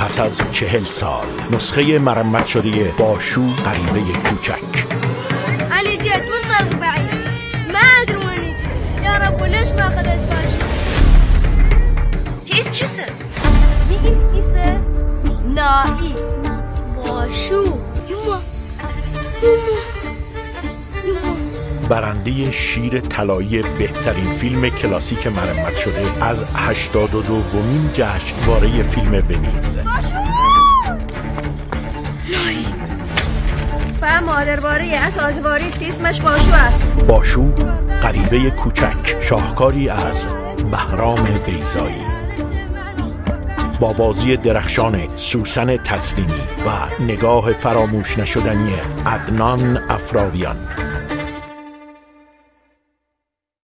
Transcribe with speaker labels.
Speaker 1: پس از 40 سال نسخه مرمت شده باشو غریبه کوچک.
Speaker 2: علي جيت من طرف بعيد ما ادري وين جيت يا رب وليش ما اخذت باشو.
Speaker 3: تيس چیسه؟ نیست کیسه؟ نایی
Speaker 2: باشو يما
Speaker 1: برنده شیر طلایی بهترین فیلم کلاسیک مرمت شده از 82مین جشنواره فیلم ونیز.
Speaker 2: نایی
Speaker 3: و مادرباره تازه‌واری اسمش باشو است.
Speaker 1: باشو غریبه کوچک، شاهکاری از بهرام بیضایی با بازی درخشان سوسن تسلیمی و نگاه فراموش نشدنی عدنان افراویان.